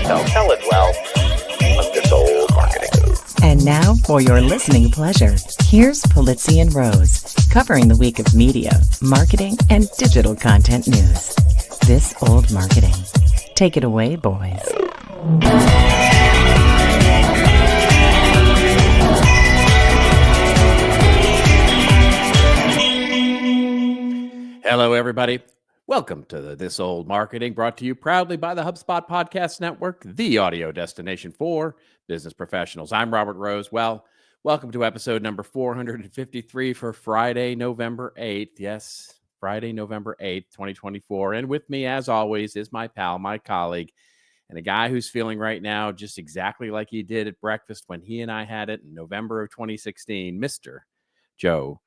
tell it well. Let this old marketing move. And now, for your listening pleasure, here's Pulizzi and Rose, covering the week of media, marketing, and digital content news. This Old Marketing. Take it away, boys. Hello, everybody. Welcome to This Old Marketing, brought to you proudly by the HubSpot Podcast Network, the audio destination for business professionals. I'm Robert Rose. Well, welcome to episode number 453 for Friday, November 8th. Yes, Friday, November 8th, 2024. And with me, as always, is my pal, my colleague, and a guy who's feeling right now just exactly like he did at breakfast when he and I had it in November of 2016, Mr. Joe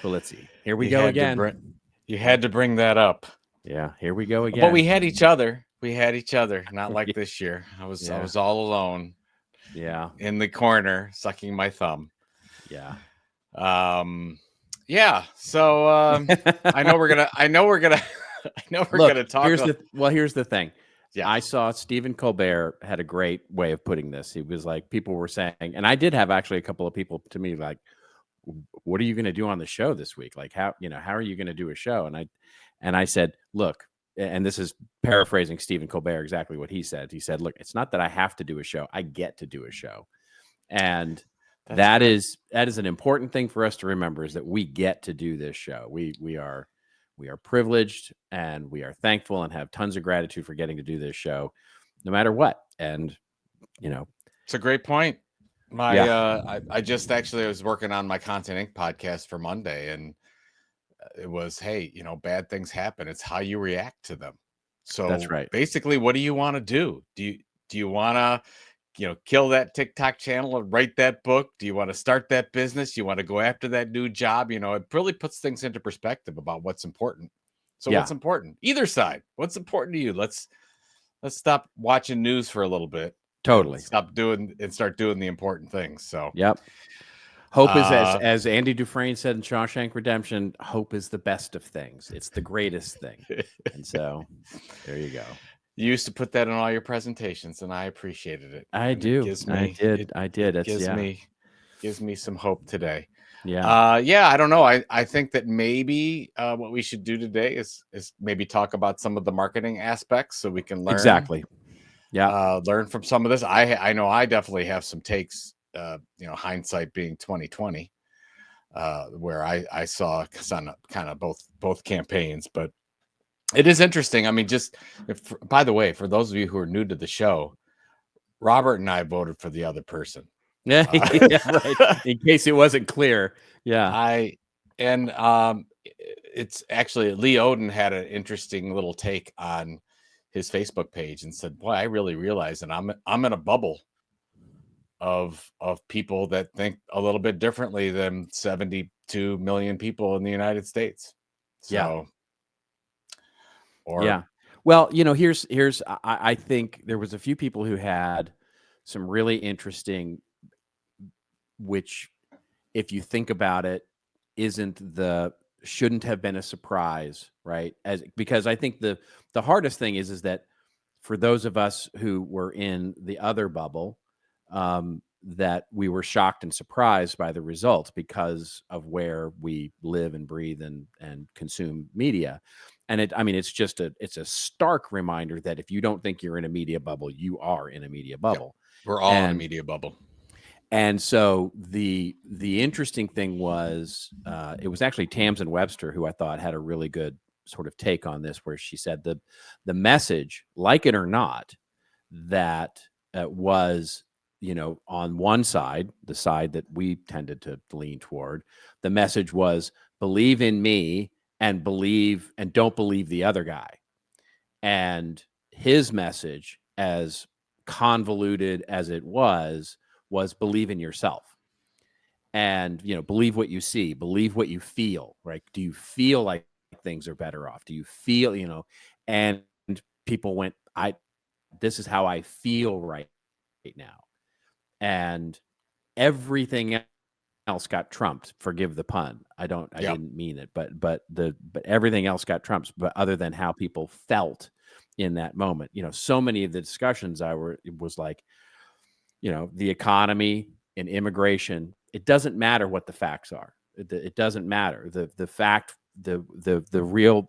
Pulizzi. Here we go again. You had to bring that up. Yeah, here we go again. But we had each other. Not like this year. I was all alone. Yeah. In the corner, sucking my thumb. Yeah. Yeah. So I know we're gonna talk. Here's the thing. Yeah. I saw Stephen Colbert had a great way of putting this. He was like, people were saying, and I did have actually a couple of people to me like, what are you going to do on the show this week? Like, how are you going to do a show? And I said, look, and this is paraphrasing Stephen Colbert, exactly what he said. He said, look, it's not that I have to do a show. I get to do a show. And that is an important thing for us to remember, is that we get to do this show. We are privileged, and we are thankful and have tons of gratitude for getting to do this show no matter what. And, it's a great point. I was working on my Content Inc. podcast for Monday, and it was, hey, bad things happen. It's how you react to them. So that's right. Basically, what do you want to do? Do you want to, kill that TikTok channel and write that book? Do you want to start that business? You want to go after that new job? It really puts things into perspective about what's important. So what's important? Either side. What's important to you? Let's stop watching news for a little bit. Totally. Stop doing and start doing the important things. So, yep. Hope is, as Andy Dufresne said in Shawshank Redemption, hope is the best of things. It's the greatest thing. And so there you go. You used to put that in all your presentations, and I appreciated it. I do. It gives me some hope today. Yeah. I don't know. I think that maybe what we should do today is maybe talk about some of the marketing aspects, so we can learn. Exactly. Yeah. Learn from some of this. I know I definitely have some takes, hindsight being 2020, where I saw kind of both campaigns, but it is interesting. I mean, by the way, for those of you who are new to the show, Robert and I voted for the other person. Yeah, right. In case it wasn't clear. Yeah. It's actually Lee Odin had an interesting little take on his Facebook page and said, boy, I really realize that I'm in a bubble of people that think a little bit differently than 72 million people in the United States. So, Well, here's I think there was a few people who had some really interesting, which, if you think about it, shouldn't have been a surprise, right? Because I think the hardest thing is that for those of us who were in the other bubble, that we were shocked and surprised by the results because of where we live and breathe and consume media. And it's a stark reminder that if you don't think you're in a media bubble, you are in a media bubble. Yep. We're all in a media bubble. And so the interesting thing was, it was actually Tamsin Webster who I thought had a really good sort of take on this, where she said the message, like it or not, that was, on one side, the side that we tended to lean toward, the message was believe in me and don't believe the other guy. And his message, as convoluted as it was believe in yourself, and believe what you see, believe what you feel, right? Do you feel like things are better off? Do you feel, and people went, this is how I feel right now. And everything else got trumped. Forgive the pun. I didn't mean it, but everything else got trumped, but other than how people felt in that moment. So many of the discussions it was like, the economy and immigration, it doesn't matter what the facts are. It doesn't matter. The fact, the real,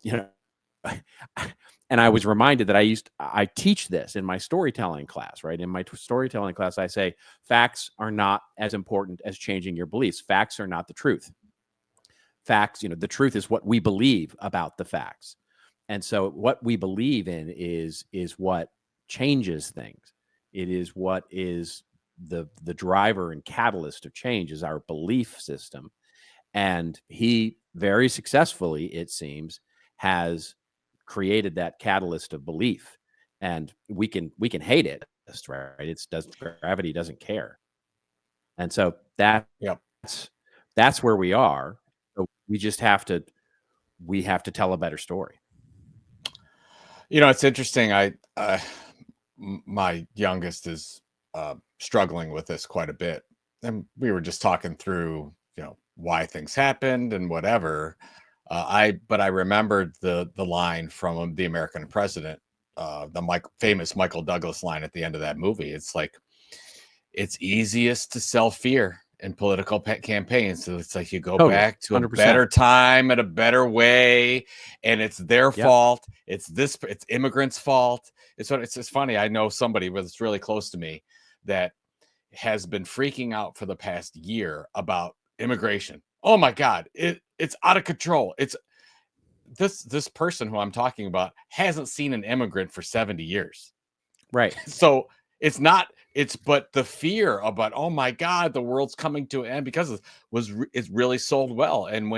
and I was reminded that I teach this in my storytelling class, right? In my storytelling class, I say facts are not as important as changing your beliefs. Facts are not the truth. Facts, the truth is what we believe about the facts. And so what we believe in is what changes things. It is what is the driver and catalyst of change, is our belief system. And he very successfully, it seems, has created that catalyst of belief. And we can hate it, right? Gravity doesn't care. And so that's where we are. So we just have to tell a better story. It's interesting. My youngest is struggling with this quite a bit, and we were just talking through, why things happened and whatever. But I remembered the line from The American President, the famous Michael Douglas line at the end of that movie. It's like, it's easiest to sell fear in political campaigns. So it's like, you go back to 100%. a better time and a better way, and it's their fault. It's immigrants' fault. It's just funny. I know somebody that's really close to me that has been freaking out for the past year about immigration. Oh my God, it's out of control. It's this person who I'm talking about hasn't seen an immigrant for 70 years. Right. So but the fear about, oh my God, the world's coming to an end, because it's really sold well. And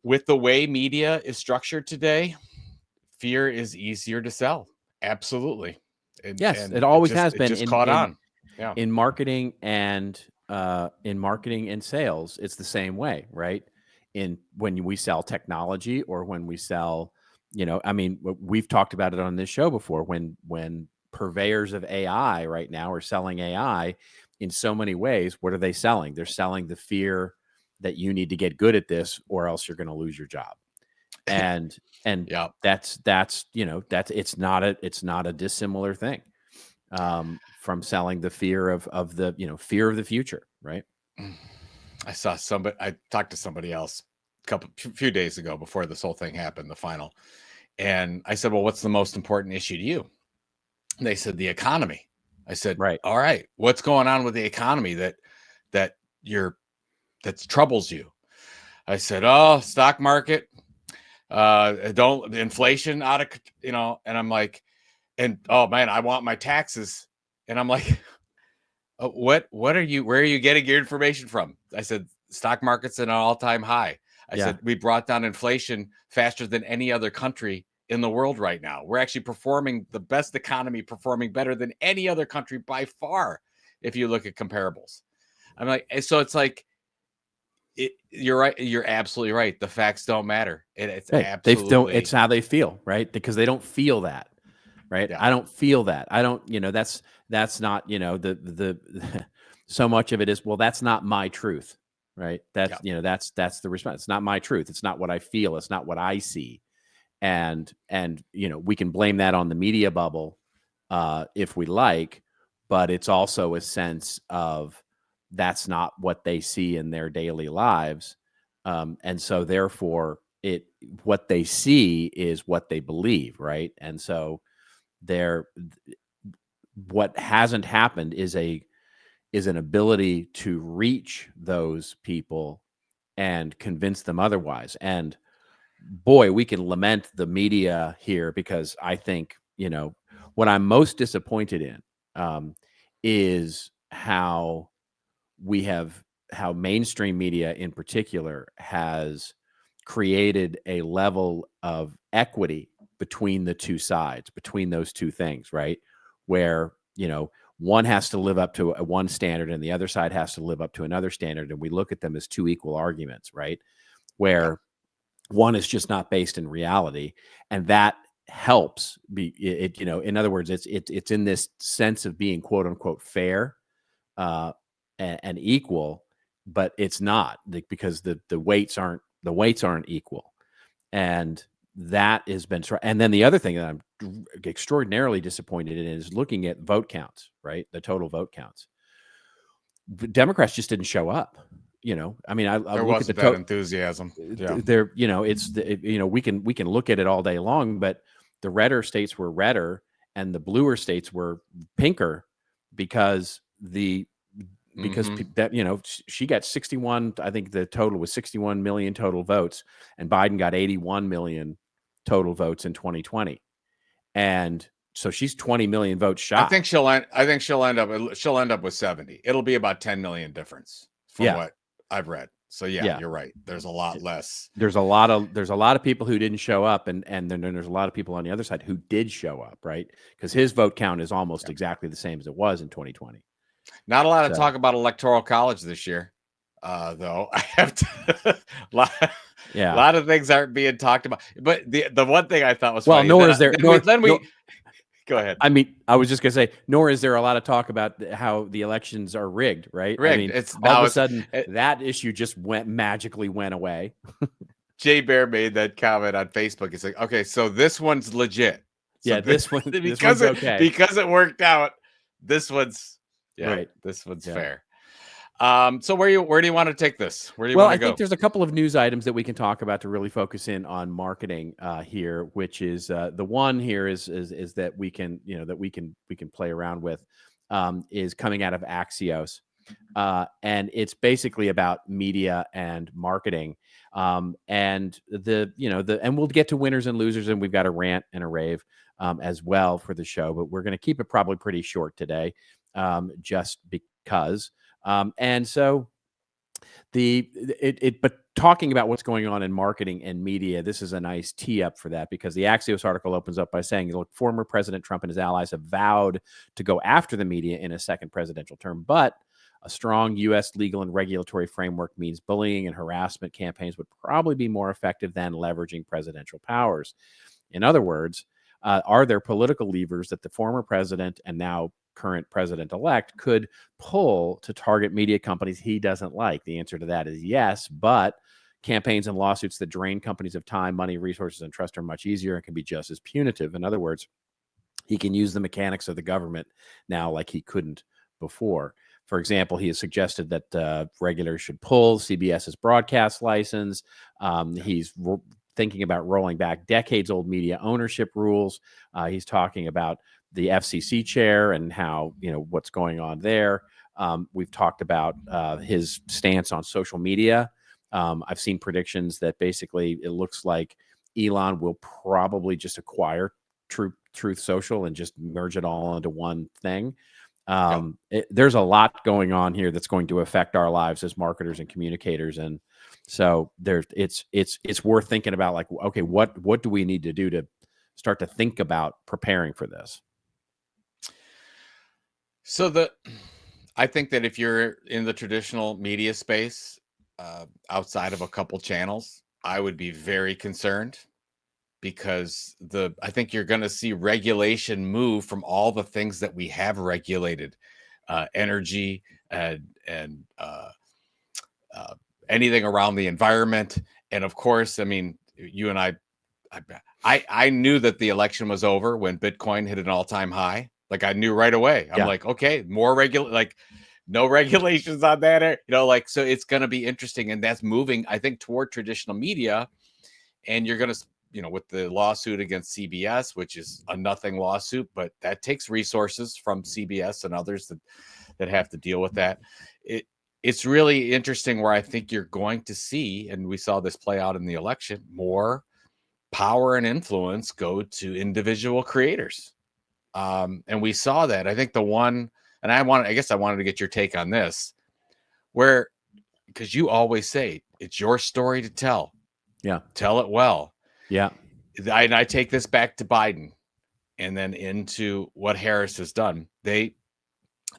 with the way media is structured today, fear is easier to sell. Absolutely. Yes, it always has been. It just caught on. Yeah. In marketing and sales, it's the same way, right? When we sell technology, or when we sell, we've talked about it on this show before, when purveyors of AI right now are selling AI in so many ways. What are they selling? They're selling the fear that you need to get good at this, or else you're going to lose your job. And that's it's not a dissimilar thing from selling the fear of the fear of the future, right? I talked to somebody else few days ago before this whole thing happened, the final, and I said, well, what's the most important issue to you? And they said, the economy. I said, right. All right, what's going on with the economy that troubles you? I said, oh, stock market, inflation out of, and I'm like, and oh man, I want my taxes. And I'm like, where are you getting your information from? I said, stock market's at an all-time high. I said, we brought down inflation faster than any other country in the world right now. We're actually performing the best economy, performing better than any other country by far, if you look at comparables. I'm like, so it's like, you're right. You're absolutely right. The facts don't matter. It's absolutely. It's how they feel, right? Because they don't feel that, right? Yeah. I don't feel that. I don't. That's not. The so much of it is, well, that's not my truth, right? That's that's the response. It's not my truth. It's not what I feel. It's not what I see, and we can blame that on the media bubble if we like, but it's also a sense of, that's not what they see in their daily lives. And so therefore what they see is what they believe. Right. And so what hasn't happened is an ability to reach those people and convince them otherwise. And boy, we can lament the media here, because I think, what I'm most disappointed in is how mainstream media in particular has created a level of equity between the two sides, between those two things, right? Where, one has to live up to one standard and the other side has to live up to another standard. And we look at them as two equal arguments, right? Where one is just not based in reality. And that helps in other words, it's in this sense of being quote unquote fair, and equal, but it's not, because the weights aren't equal. And that has been, and then the other thing that I'm extraordinarily disappointed in is looking at vote counts, right? The total vote counts. The Democrats just didn't show up. I mean, I There look at the wasn't that enthusiasm. Yeah. there, we can look at it all day long, but the redder states were redder and the bluer states were pinker because she got 61, I think the total was 61 million total votes, and Biden got 81 million total votes in 2020. And so she's 20 million votes shy. I think she'll end up with 70. It'll be about 10 million difference from what I've read. So yeah, you're right. There's a lot less. There's a lot of people who didn't show up, and then there's a lot of people on the other side who did show up, right? Because his vote count is almost exactly the same as it was in 2020. Not a lot of talk about electoral college this year, though. I have to. A lot of things aren't being talked about. But the one thing I thought was funny, nor is there. Go ahead. I mean, I was just gonna say, nor is there a lot of talk about how the elections are rigged, right? Rigged. I mean, all of a sudden that issue just magically went away. Jay Bear made that comment on Facebook. He's like, okay, so this one's legit. So this one's okay because it worked out. This one's right. This one's fair. So where do you want to take this? Where do you want to go? I think there's a couple of news items that we can talk about to really focus in on marketing here, which is the one here is that we can play around with is coming out of Axios, and it's basically about media and marketing, and and we'll get to winners and losers, and we've got a rant and a rave as well for the show, but we're going to keep it probably pretty short today, just because. And so but talking about what's going on in marketing and media, this is a nice tee up for that, because the Axios article opens up by saying, look, former President Trump and his allies have vowed to go after the media in a second presidential term, but a strong U.S. legal and regulatory framework means bullying and harassment campaigns would probably be more effective than leveraging presidential powers. In other words, are there political levers that the former president and now current president-elect could pull to target media companies he doesn't like? The answer to that is yes, but campaigns and lawsuits that drain companies of time, money, resources, and trust are much easier and can be just as punitive. In other words, he can use the mechanics of the government now like he couldn't before. For example, he has suggested that regulators should pull CBS's broadcast license. He's thinking about rolling back decades-old media ownership rules. He's talking about the FCC chair and how, what's going on there. We've talked about his stance on social media. I've seen predictions that basically it looks like Elon will probably just acquire Truth Social and just merge it all into one thing. There's a lot going on here that's going to affect our lives as marketers and communicators, and so it's worth thinking about, like, okay, what do we need to do to start to think about preparing for this? So I think that if you're in the traditional media space, outside of a couple channels, I would be very concerned, because I think you're going to see regulation move from all the things that we have regulated, energy and anything around the environment. And of course, I mean, you and I knew that the election was over when Bitcoin hit an all-time high. Like, I knew right away. I'm like, okay, no regulations on that. So it's going to be interesting. And that's moving, I think, toward traditional media. And you're going to, with the lawsuit against CBS, which is a nothing lawsuit, but that takes resources from CBS and others that have to deal with that. It's really interesting where I think you're going to see, and we saw this play out in the election, more power and influence go to individual creators. And we saw that. I think the one, and I wanted to get your take on this, because you always say it's your story to tell. Yeah. Tell it well. Yeah. And I take this back to Biden and then into what Harris has done. They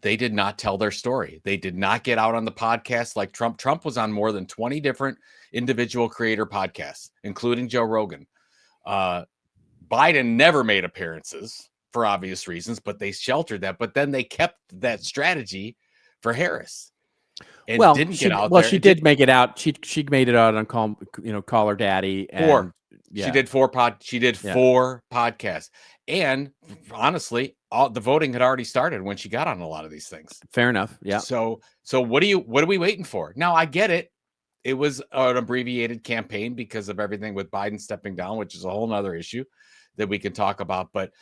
did not tell their story. They did not get out on the podcast like Trump. Trump was on more than 20 different individual creator podcasts, including Joe Rogan. Biden never made appearances for obvious reasons, but they sheltered that. But then they kept that strategy for Harris. And didn't get out there. Well, she did make it out. She made it out on Call Her Daddy. And, Yeah. She did four Yeah. 4 podcasts. And honestly, all the voting had already started when she got on a lot of these things. Fair enough. Yeah. So what are we waiting for? Now I get it. It was an abbreviated campaign because of everything with Biden stepping down, which is a whole nother issue that we can talk about. But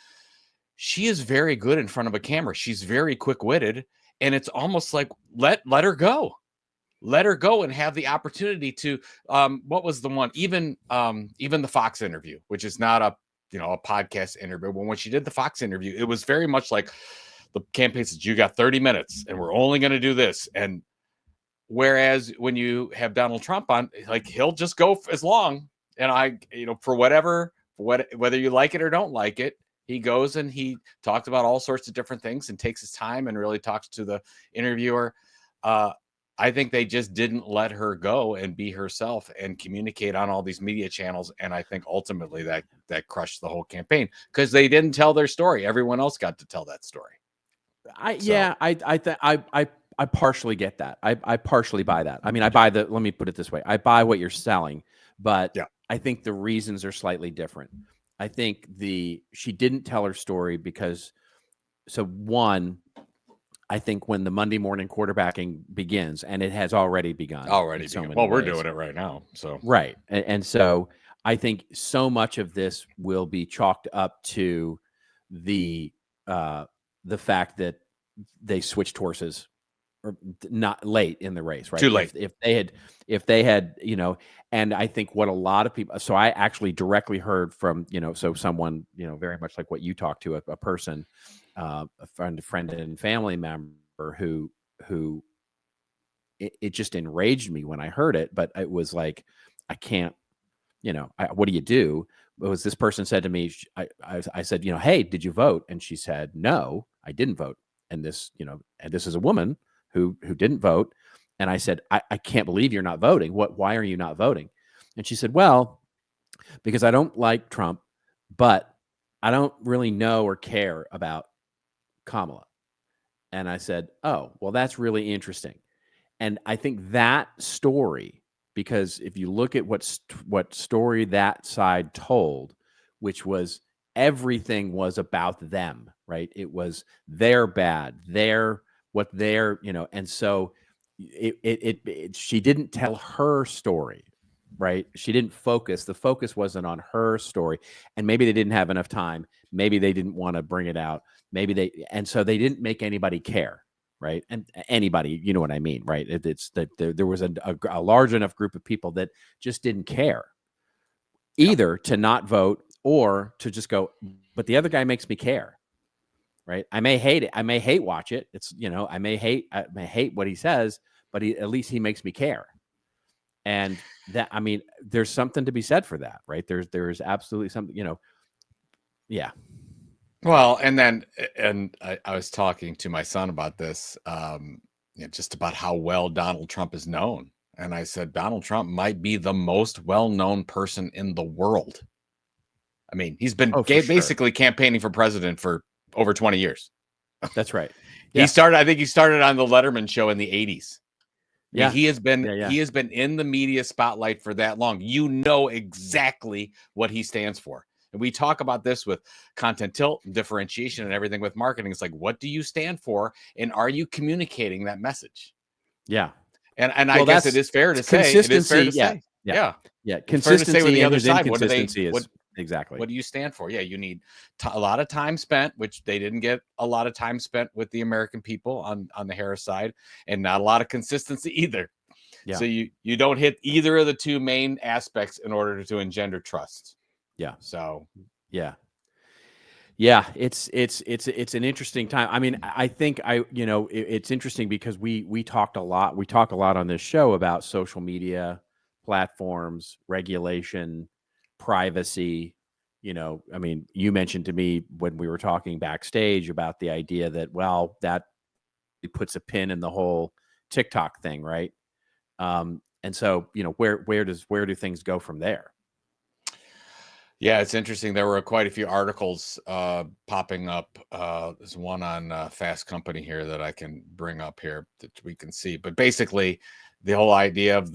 she is very good in front of a camera. She's very quick-witted, and it's almost like let her go. Let her go and have the opportunity to what was the one? Even the Fox interview, which is not a podcast interview. But when she did the Fox interview, it was very much like the campaign said, you got 30 minutes and we're only going to do this. And whereas when you have Donald Trump on, like, he'll just go as long. And for whether you like it or don't like it, he goes and he talks about all sorts of different things and takes his time and really talks to the interviewer. I think they just didn't let her go and be herself and communicate on all these media channels. And I think ultimately that crushed the whole campaign because they didn't tell their story. Everyone else got to tell that story. I partially get that. I partially buy that. I mean, let me put it this way. I buy what you're selling, but I think the reasons are slightly different. I think she didn't tell her story because, one, I think when the Monday morning quarterbacking begins, and it has already begun. Well, we're doing it right now. So right. And so I think so much of this will be chalked up to the fact that they switched horses or not late in the race, right? Too late. If they had, and I think what a lot of people, so I actually directly heard from, so someone, very much like what you talked to, a person, a friend and family member who it just enraged me when I heard it, but it was like, I can't, what do you do? It was this person said to me, I said, hey, did you vote? And she said, no, I didn't vote. And this, and this is a woman who didn't vote. And I said, I can't believe you're not voting. Why are you not voting? And she said, well, because I don't like Trump, but I don't really know or care about Kamala. And I said, oh, well, that's really interesting. And I think that story, because if you look at what story that side told, which was everything was about them, right? It was they're bad, and so she didn't tell her story, right? She didn't focus. The focus wasn't on her story, and maybe they didn't have enough time. Maybe they didn't want to bring it out. And so they didn't make anybody care. Right. And anybody, you know what I mean, right? It's that there was a large enough group of people that just didn't care either to not vote or to just go, but the other guy makes me care. Right. I may hate it. I may hate watch it. It's, I may hate what he says, but at least he makes me care. And that, I mean, there's something to be said for that. Right. There's absolutely something, yeah. Well, and I was talking to my son about this, just about how well Donald Trump is known. And I said, Donald Trump might be the most well-known person in the world. I mean, he's been basically campaigning for president for over 20 years. That's right. I think he started on the Letterman show in the 80s. Yeah. He has been in the media spotlight for that long. You know exactly what he stands for. And we talk about this with content tilt and differentiation and everything with marketing. It's like, what do you stand for? And are you communicating that message? Yeah. And I guess it is fair to say. Consistency. Yeah. Consistency with the other side. Exactly. What do you stand for? Yeah. You need a lot of time spent, which they didn't get a lot of time spent with the American people on the Harris side, and not a lot of consistency either. Yeah. So you don't hit either of the two main aspects in order to engender trust. Yeah. So, yeah, it's an interesting time. I mean, I think it's interesting because we talk a lot on this show about social media platforms, regulation, privacy. I mean, you mentioned to me when we were talking backstage about the idea that, well, that it puts a pin in the whole TikTok thing, right? And so, where do things go from there? Yeah, it's interesting. There were quite a few articles popping up. There's one on Fast Company here that I can bring up here that we can see. But basically, the whole idea of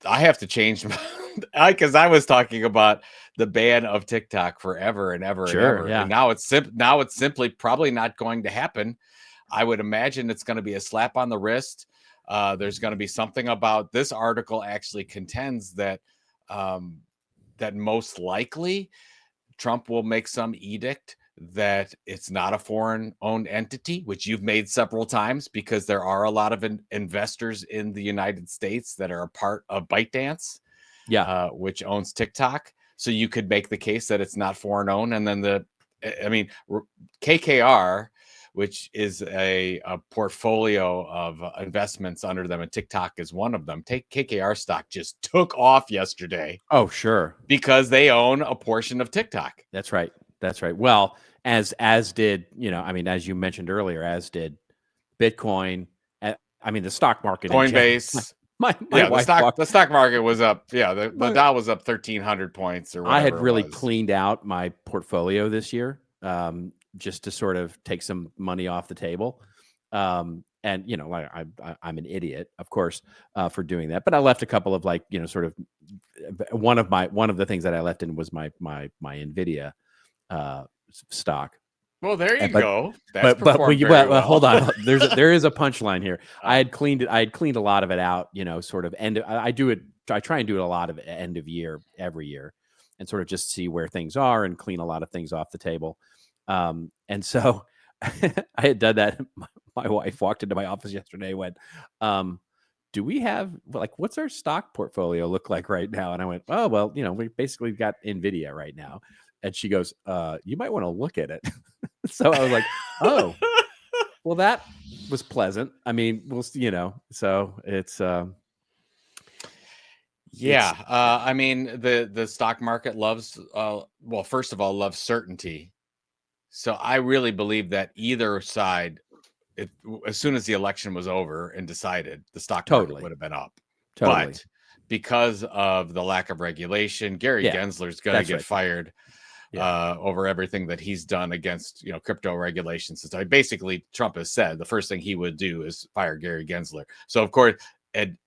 I have to change because I was talking about the ban of TikTok forever and ever and Sure, ever. yeah. And now it's simply probably not going to happen. I would imagine it's going to be a slap on the wrist. There's going to be something about this article actually contends that that most likely Trump will make some edict that it's not a foreign-owned entity, which you've made several times, because there are a lot of investors in the United States that are a part of ByteDance, which owns TikTok. So you could make the case that it's not foreign-owned. And then KKR, which is a portfolio of investments under them, and TikTok is one of them. KKR stock just took off yesterday. Oh, sure. Because they own a portion of TikTok. That's right. That's right. Well, as did, as you mentioned earlier, as did Bitcoin. The stock market. Coinbase. My wife the stock market was up. Yeah, the Dow was up 1,300 points or whatever. I had really cleaned out my portfolio this year, just to sort of take some money off the table. I'm an idiot, of course, for doing that. But I left a couple of sort of one of the things that I left in was my Nvidia stock. Well, there you go. But well. Hold on. There is a punchline here. I had cleaned a lot of it out. Sort of I try and do it a lot of end of year every year, and sort of just see where things are and clean a lot of things off the table. And so I had done that. My wife walked into my office yesterday and went, do we have, what's our stock portfolio look like right now? And I went, oh, well, we basically got Nvidia right now. And she goes, you might want to look at it. So I was like, oh, well, that was pleasant. So it's, the stock market loves, first of all, loves certainty. So I really believe that either side, as soon as the election was over and decided, the stock market would have been up. Totally. But because of the lack of regulation, Gary Gensler's going to get fired over everything that he's done against crypto regulations. So basically, Trump has said the first thing he would do is fire Gary Gensler. So of course, and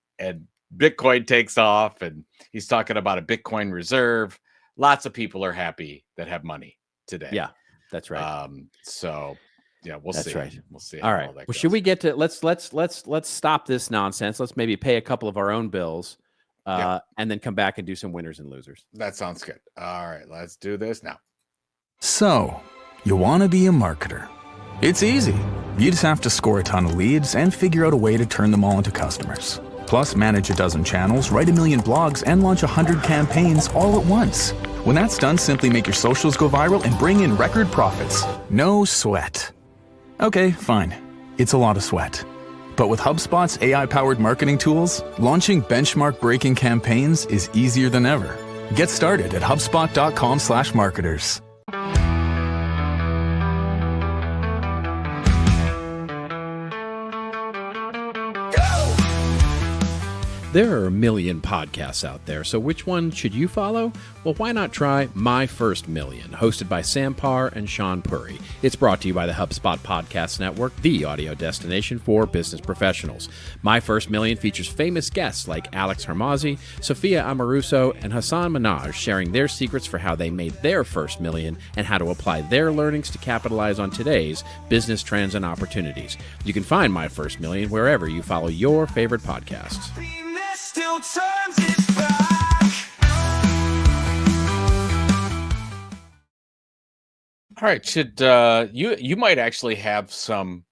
Bitcoin takes off, and he's talking about a Bitcoin reserve. Lots of people are happy that have money today. Yeah, that's right. We'll see. That's right. We'll see. All right. Well, should we get to let's stop this nonsense. Let's maybe pay a couple of our own bills, and then come back and do some winners and losers. That sounds good. All right, let's do this now. So, you want to be a marketer? It's easy. You just have to score a ton of leads and figure out a way to turn them all into customers. Plus, manage a dozen channels, write 1 million blogs, and launch 100 campaigns all at once. When that's done, simply make your socials go viral and bring in record profits. No sweat. Okay, fine. It's a lot of sweat. But with HubSpot's AI-powered marketing tools, launching benchmark-breaking campaigns is easier than ever. Get started at HubSpot.com/marketers. There are a million podcasts out there, so which one should you follow? Well, why not try My First Million, hosted by Sam Parr and Sean Puri. It's brought to you by the HubSpot Podcast Network, the audio destination for business professionals. My First Million features famous guests like Alex Hormozzi, Sophia Amoruso, and Hassan Minaj sharing their secrets for how they made their first million and how to apply their learnings to capitalize on today's business trends and opportunities. You can find My First Million wherever you follow your favorite podcasts. Still turns it back. All right, should you might actually have some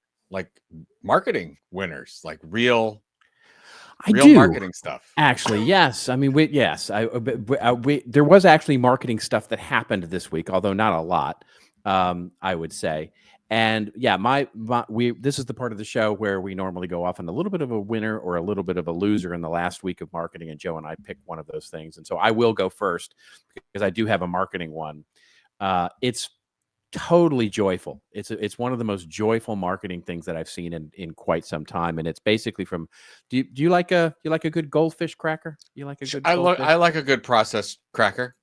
marketing winners, real marketing stuff. Actually, yes. There was actually marketing stuff that happened this week, although not a lot, I would say. And this is the part of the show where we normally go off on a little bit of a winner or a little bit of a loser in the last week of marketing. And Joe and I pick one of those things. And so I will go first because I do have a marketing one. It's totally joyful. It's one of the most joyful marketing things that I've seen in quite some time. And it's basically from, do you like a good goldfish cracker? You like a good goldfish? I like a good processed cracker.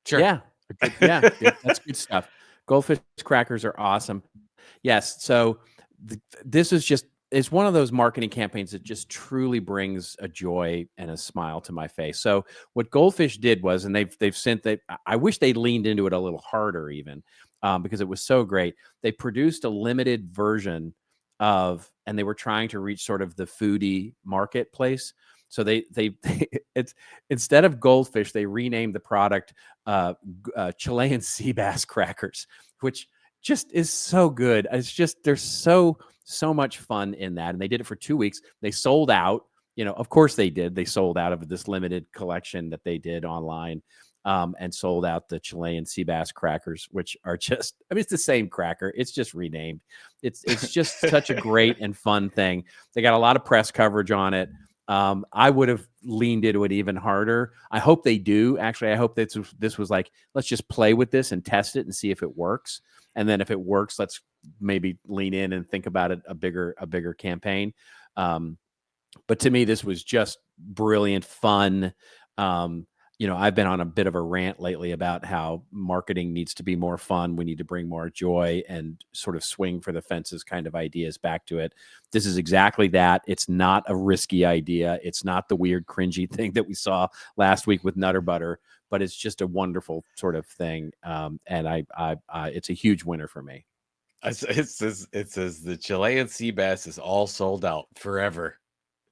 Sure. Yeah. That's good stuff. Goldfish crackers are awesome. Yes. So this is just it's one of those marketing campaigns that just truly brings a joy and a smile to my face. So what Goldfish did was, and they've sent that, I wish they leaned into it a little harder even, because it was so great. They produced a limited version of, and they were trying to reach sort of the foodie marketplace. So they it's, instead of Goldfish, they renamed the product Chilean sea bass crackers, which just is so good. It's just, there's so much fun in that. And they did it for 2 weeks. They sold out, of course they did. They sold out of this limited collection that they did online, and sold out the Chilean sea bass crackers, which are just, I mean, it's the same cracker. It's just renamed. It's just such a great and fun thing. They got a lot of press coverage on it. I would have leaned into it even harder. I hope they do. Actually, I hope that this was like, let's just play with this and test it and see if it works. And then if it works, let's maybe lean in and think about it, a bigger campaign. But to me, this was just brilliant fun. I've been on a bit of a rant lately about how marketing needs to be more fun. We need to bring more joy and sort of swing for the fences kind of ideas back to it. This is exactly that. It's not a risky idea. It's not the weird, cringy thing that we saw last week with Nutter Butter, but it's just a wonderful sort of thing. And it's a huge winner for me. It says the Chilean sea bass is all sold out forever.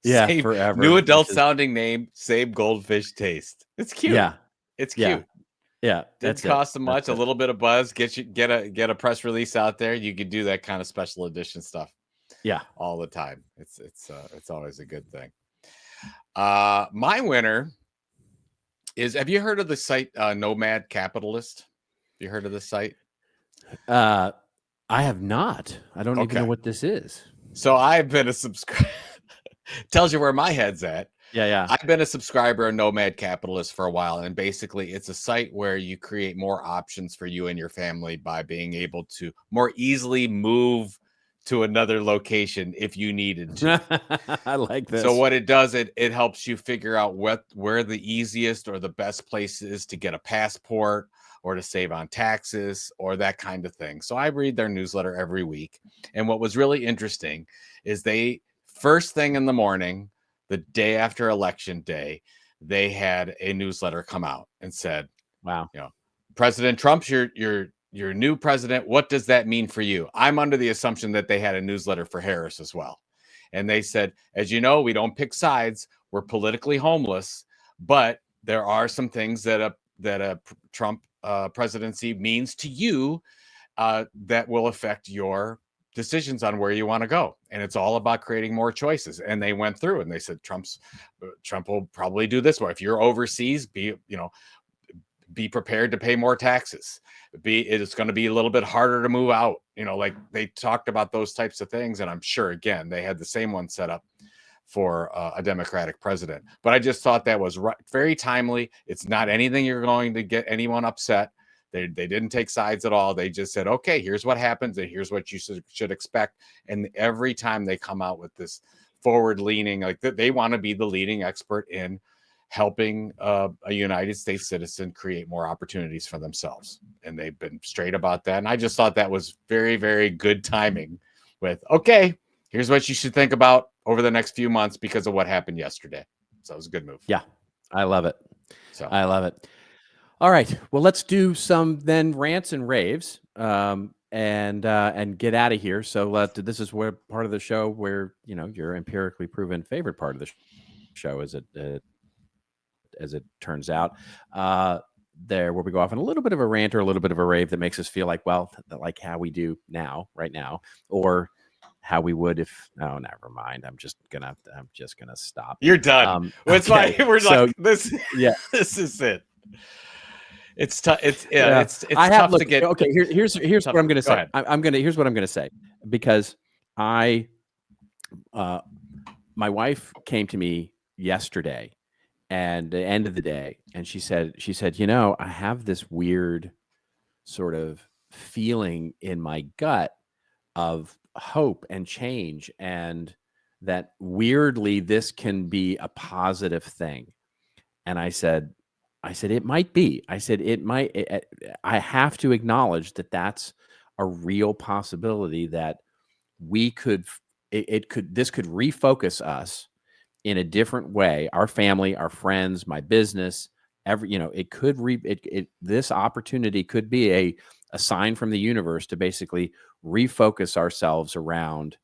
Yeah, Same, forever. new adult sounding name, same Goldfish taste. It's cute. Yeah, it's cute. Yeah, Didn't cost them much. A little bit of buzz. Get a press release out there. You could do that kind of special edition stuff. Yeah, all the time. It's always a good thing. My winner is, have you heard of the site Nomad Capitalist? Have you heard of this site? I have not. I don't even know what this is. So I've been a subscriber. Tells you where my head's at. Yeah. I've been a subscriber of Nomad Capitalist for a while, and basically it's a site where you create more options for you and your family by being able to more easily move to another location if you needed to. I like this. So what it does, it helps you figure out where the easiest or the best place is to get a passport or to save on taxes or that kind of thing. So I read their newsletter every week. And what was really interesting is they, first thing in the morning, the day after election day, they had a newsletter come out and said, wow, President Trump's your new president. What does that mean for you? I'm under the assumption that they had a newsletter for Harris as well. And they said, as you know, we don't pick sides. We're politically homeless, but there are some things that a Trump presidency means to you that will affect your decisions on where you want to go. And it's all about creating more choices. And they went through and they said, Trump will probably do this. Or if you're overseas, be prepared to pay more taxes. It's going to be a little bit harder to move out. Like they talked about those types of things. And I'm sure, again, they had the same one set up for a Democratic president. But I just thought that was very timely. It's not anything you're going to get anyone upset. They didn't take sides at all. They just said, okay, here's what happens and here's what you should expect. And every time they come out with this forward leaning, like they want to be the leading expert in helping a United States citizen create more opportunities for themselves. And they've been straight about that. And I just thought that was very, very good timing with, okay, here's what you should think about over the next few months because of what happened yesterday. So it was a good move. Yeah, I love it. I love it. All right. Well, let's do some then rants and raves, and get out of here. So this is where part of the show where your empirically proven favorite part of the show, as it turns out, where we go off on a little bit of a rant or a little bit of a rave that makes us feel like how we do right now, or how we would if. Oh, never mind. I'm just gonna stop. You're done. It's fine. We're like this. Yeah, this is it. It's tough. It's tough to get. Okay, here's what I'm going to say. Here's what I'm going to say, because my wife came to me yesterday and the end of the day, and she said, I have this weird sort of feeling in my gut of hope and change, and that weirdly this can be a positive thing. And I said, it might be. I said, it might. I have to acknowledge that that's a real possibility, that we could this could refocus us in a different way, our family, our friends, my business, it could this opportunity could be a sign from the universe to basically refocus ourselves around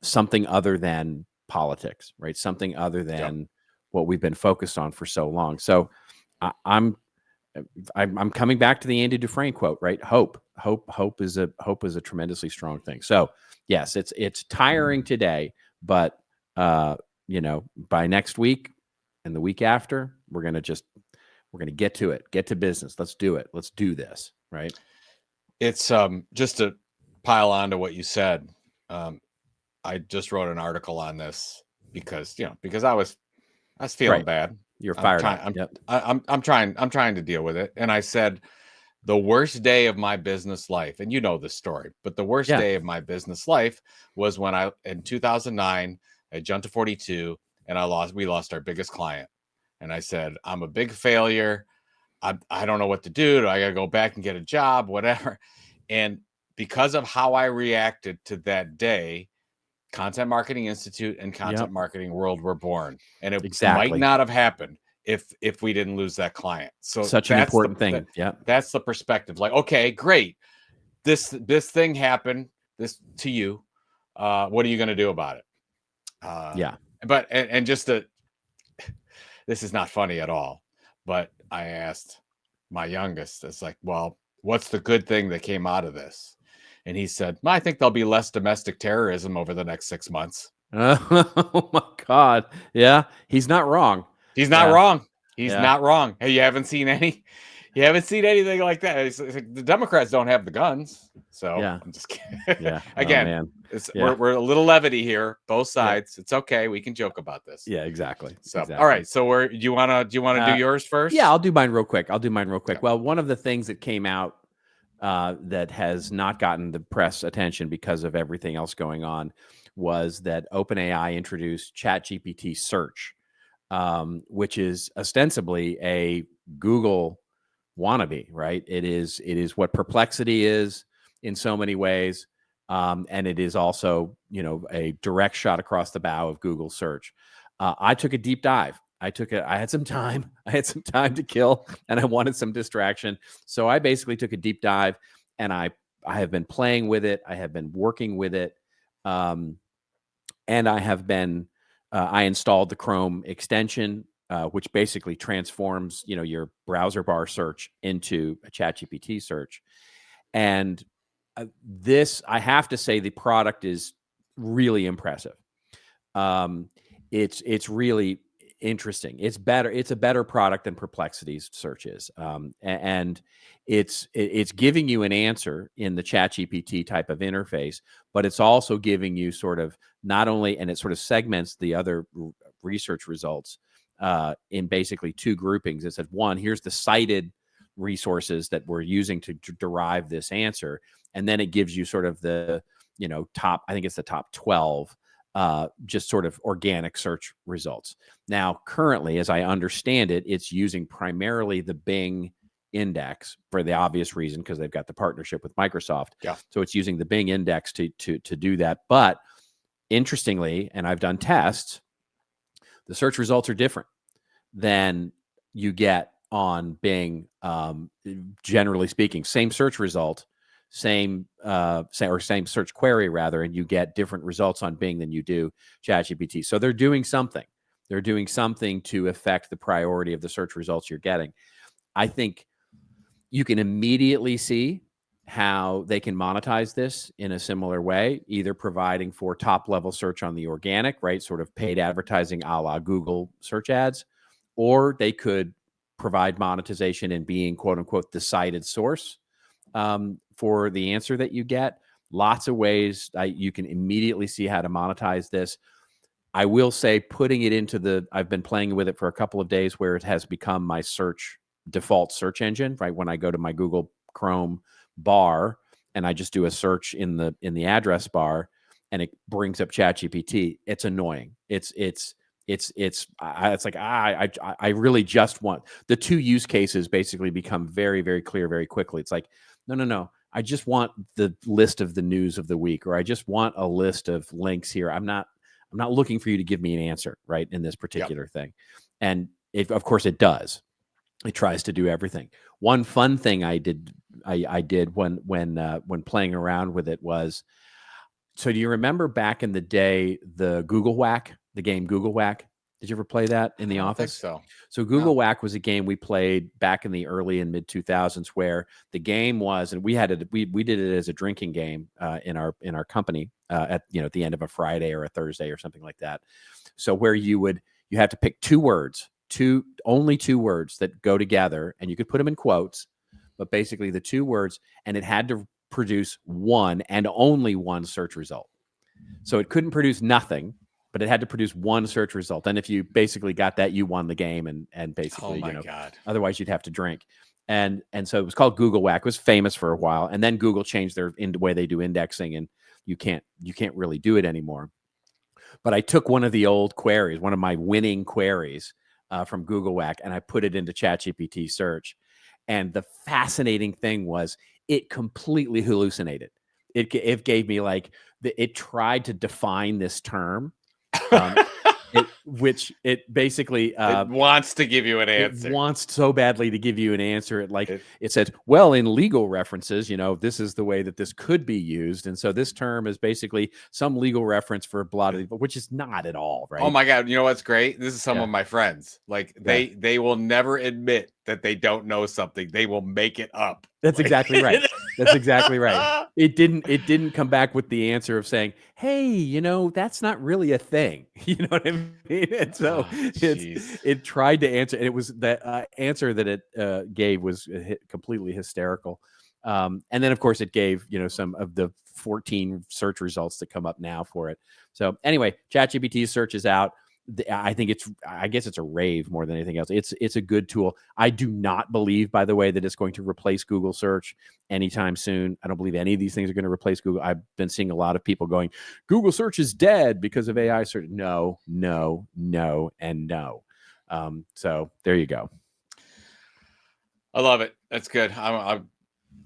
something other than politics, right? Something other than what we've been focused on for so long. So I'm coming back to the Andy Dufresne quote, right? Hope is a tremendously strong thing. So yes, it's tiring today, but by next week and the week after, we're going to get to it, get to business. Let's do it. Let's do this. Right. It's just to pile on to what you said. I just wrote an article on this because I was feeling bad. You're fired up. I'm trying to deal with it. And I said, the worst day of my business life, and you know this story, but the worst day of my business life was when in 2009, I jumped to 42 and we lost our biggest client. And I said, I'm a big failure. I don't know what to do. I got to go back and get a job, whatever. And because of how I reacted to that day, Content Marketing Institute and Content Marketing World were born. And it might not have happened if we didn't lose that client. So such an important thing. That's the perspective. Like, okay, great. This thing happened this to you. What are you going to do about it? But and just this is not funny at all. But I asked my youngest, it's like, well, what's the good thing that came out of this? And he said, I think there'll be less domestic terrorism over the next 6 months. Oh my God. Yeah. He's not wrong. He's not wrong. He's not wrong. Hey, you haven't seen anything like that. It's like the Democrats don't have the guns. So I'm just kidding. Yeah. Again, we're a little levity here, both sides. It's okay. We can joke about this. Yeah, exactly. So, all right. So do you want to do yours first? Yeah, I'll do mine real quick. Well, one of the things that came out that has not gotten the press attention because of everything else going on was that OpenAI introduced ChatGPT Search, which is ostensibly a Google wannabe, right? It is what Perplexity is in so many ways, and it is also a direct shot across the bow of Google search. I took a deep dive. I had some time. I had some time to kill, and I wanted some distraction. So I basically took a deep dive, and I have been playing with it. I have been working with it, and I have been. I installed the Chrome extension, which basically transforms your browser bar search into a ChatGPT search. And this, I have to say, the product is really impressive. It's really interesting. It's better. It's a better product than Perplexity's search is. And it's giving you an answer in the ChatGPT type of interface, but it's also giving you sort of not only, and it sort of segments the other research results in basically two groupings. It said, one, here's the cited resources that we're using to derive this answer. And then it gives you sort of the, top, I think it's the top 12 just sort of organic search results. Now, currently, as I understand it, it's using primarily the Bing index for the obvious reason, because they've got the partnership with Microsoft. Yeah. So it's using the Bing index to do that. But interestingly, and I've done tests, the search results are different than you get on Bing. Generally speaking, same search result, same search query rather, and you get different results on Bing than you do ChatGPT. So they're doing something. They're doing something to affect the priority of the search results you're getting. I think you can immediately see how they can monetize this in a similar way, either providing for top level search on the organic, right, sort of paid advertising a la Google search ads, or they could provide monetization in being quote unquote the cited source for the answer that you get. Lots of ways you can immediately see how to monetize this. I will say putting it I've been playing with it for a couple of days where it has become my default search engine, right? When I go to my Google Chrome bar and I just do a search in the address bar and it brings up ChatGPT, it's annoying. It's like, I really just want the two use cases basically become very, very clear very quickly. It's like, no. I just want the list of the news of the week, or I just want a list of links here. I'm not looking for you to give me an answer, right, in this particular thing. And of course it does. It tries to do everything. One fun thing I did when playing around with it was, so do you remember back in the day the Google Whack, the game Google Whack? Did you ever play that in the I don't think office? so. So Google No. Whack was a game we played back in the early and mid 2000s, where the game was, and we had it, we did it as a drinking game in our company at the end of a Friday or a Thursday or something like that. So where you have to pick only two words that go together, and you could put them in quotes, but basically the two words, and it had to produce one and only one search result. So it couldn't produce nothing, but it had to produce one search result. And if you basically got that, you won the game, and basically, God. otherwise you'd have to drink. And so it was called Google Whack. It was famous for a while, and then Google changed their way they do indexing, and you can't really do it anymore. But I took one of the old queries, one of my winning queries from Google Whack, and I put it into ChatGPT Search. And the fascinating thing was it completely hallucinated. It gave me it tried to define this term. Which it basically it wants to give you an answer. It wants so badly to give you an answer. It said, well, in legal references, this is the way that this could be used, and so this term is basically some legal reference for blah, which is not at all, right? Oh my God! You know what's great? This is some of my friends. They will never admit that they don't know something. They will make it up. That's exactly right. That's exactly right. It didn't come back with the answer of saying, hey, that's not really a thing. You know what I mean? And so it tried to answer, and it was the answer that it gave was completely hysterical. And then of course it gave, some of the 14 search results that come up now for it. So anyway, ChatGPT Search is out. I guess it's a rave more than anything else. It's a good tool. I do not believe, by the way, that it's going to replace Google search anytime soon. I don't believe any of these things are going to replace Google. I've been seeing a lot of people going, Google search is dead because of AI search. No, and no. So there you go. I love it. That's good. I'm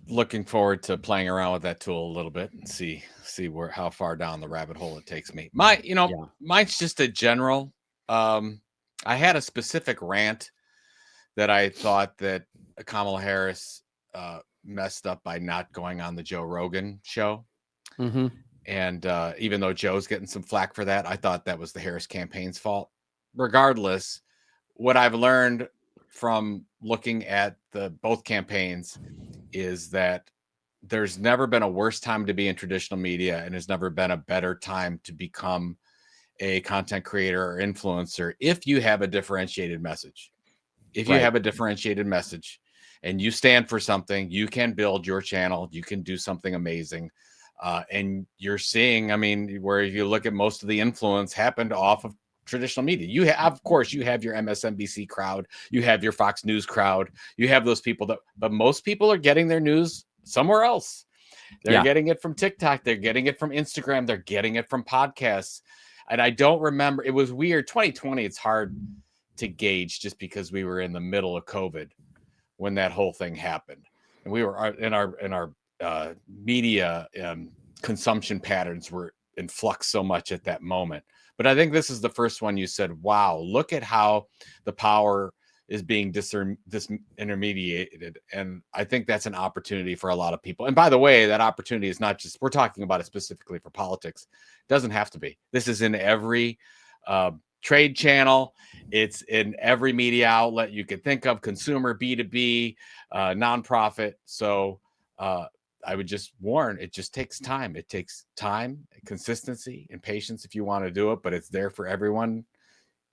looking forward to playing around with that tool a little bit and see how far down the rabbit hole it takes me. Mine's just a general. I had a specific rant that I thought that Kamala Harris messed up by not going on the Joe Rogan show. Mm-hmm. And even though Joe's getting some flack for that, I thought that was the Harris campaign's fault. Regardless, what I've learned from looking at both campaigns is that there's never been a worse time to be in traditional media, and there's never been a better time to become a content creator or influencer if you have a differentiated message. If you have a differentiated message and you stand for something, you can build your channel, you can do something amazing. And you're seeing, where if you look at most of the influence happened off of traditional media. You have your MSNBC crowd, you have your Fox News crowd, you have those people but most people are getting their news somewhere else. They're getting it from TikTok, they're getting it from Instagram, they're getting it from podcasts. And I don't remember, it was weird. 2020, it's hard to gauge just because we were in the middle of COVID when that whole thing happened. And we were in our media consumption patterns were in flux so much at that moment. But I think this is the first one you said, wow, look at how the power is being disintermediated. And I think that's an opportunity for a lot of people. And by the way, that opportunity is not just, we're talking about it specifically for politics. It doesn't have to be. This is in every trade channel. It's in every media outlet you could think of, consumer, B2B, nonprofit. So I would just warn, it just takes time. It takes time, consistency, and patience if you want to do it, but it's there for everyone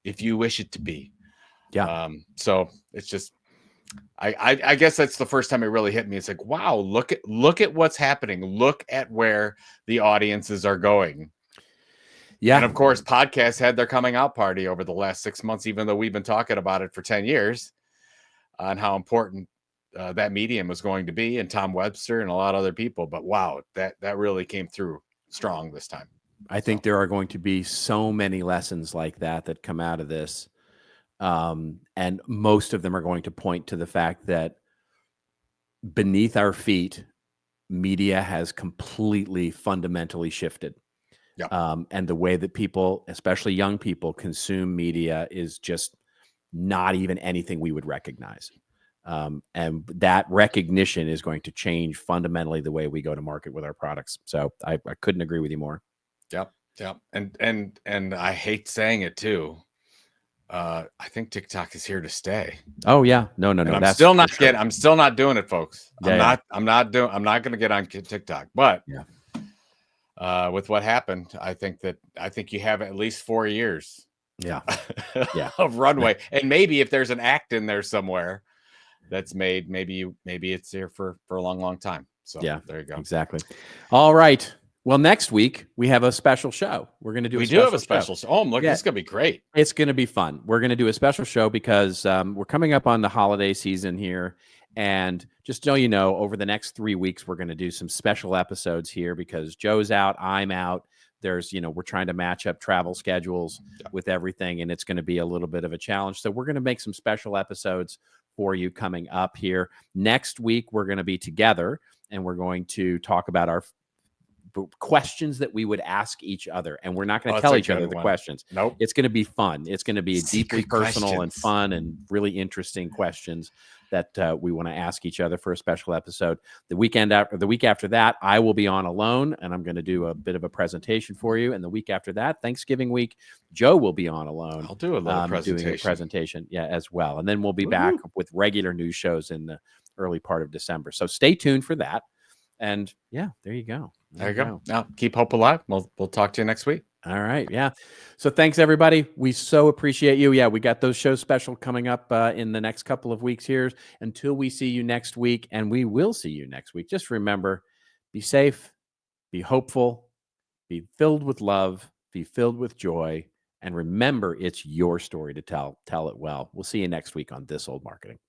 if you wish it to be. Yeah. So it's just, I guess that's the first time it really hit me. It's like, wow, look at what's happening. Look at where the audiences are going. Yeah. And of course, podcasts had their coming out party over the last 6 months, even though we've been talking about it for 10 years on how important that medium was going to be, and Tom Webster and a lot of other people. But wow, that really came through strong this time. I think there are going to be so many lessons like that come out of this. And most of them are going to point to the fact that beneath our feet, media has completely fundamentally shifted. Yeah. And the way that people, especially young people, consume media is just not even anything we would recognize. And that recognition is going to change fundamentally the way we go to market with our products. So I couldn't agree with you more. Yep. Yep. And I hate saying it too. I think TikTok is here to stay. Oh yeah. No. And I'm that's still not for sure. I'm still not doing it, folks. Yeah, I'm not going to get on TikTok, but yeah. With what happened, I think you have at least 4 years Yeah. of runway. And maybe if there's an act in there somewhere that's made, maybe it's here for a long time. So Yeah, there you go. Exactly. All right. Well, next week we have a special show. We're going to do. We do have a special show. Oh, look, this is going to be great. It's going to be fun. We're going to do a special show because we're coming up on the holiday season here, and just so you know, over the next 3 weeks we're going to do some special episodes here because Joe's out, I'm out. There's, we're trying to match up travel schedules with everything, and it's going to be a little bit of a challenge. So we're going to make some special episodes for you coming up here. Next week, we're going to be together, and we're going to talk about our questions that we would ask each other. And we're not going to tell each other the questions. Nope. It's going to be fun. It's going to be deeply personal and questions. fun and really interesting questions that we want to ask each other for a special episode. The week after that, I will be on alone, and I'm going to do a bit of a presentation for you. And the week after that, Thanksgiving week, Joe will be on alone. I'll do a little presentation. Doing a presentation, as well. And then we'll be back with regular news shows in the early part of December. So stay tuned for that. And there you go. There you go. Now keep hope alive. We'll talk to you next week. All right. Yeah. So thanks, everybody. We so appreciate you. Yeah, we got those shows special coming up in the next couple of weeks here. Until we see you next week, and we will see you next week. Just remember, be safe, be hopeful, be filled with love, be filled with joy, and remember, it's your story to tell. Tell it well. We'll see you next week on This Old Marketing.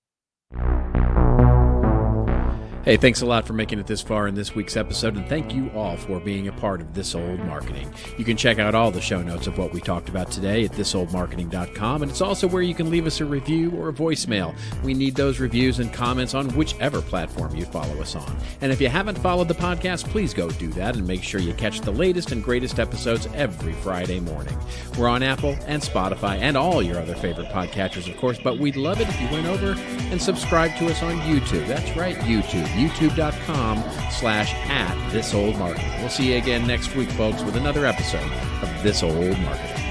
Hey, thanks a lot for making it this far in this week's episode, and thank you all for being a part of This Old Marketing. You can check out all the show notes of what we talked about today at thisoldmarketing.com, and it's also where you can leave us a review or a voicemail. We need those reviews and comments on whichever platform you follow us on. And if you haven't followed the podcast, please go do that and make sure you catch the latest and greatest episodes every Friday morning. We're on Apple and Spotify and all your other favorite podcatchers, of course, but we'd love it if you went over and subscribed to us on YouTube. That's right, YouTube. youtube.com/@thisoldmarketing. We'll see you again next week, folks, with another episode of This Old Marketing.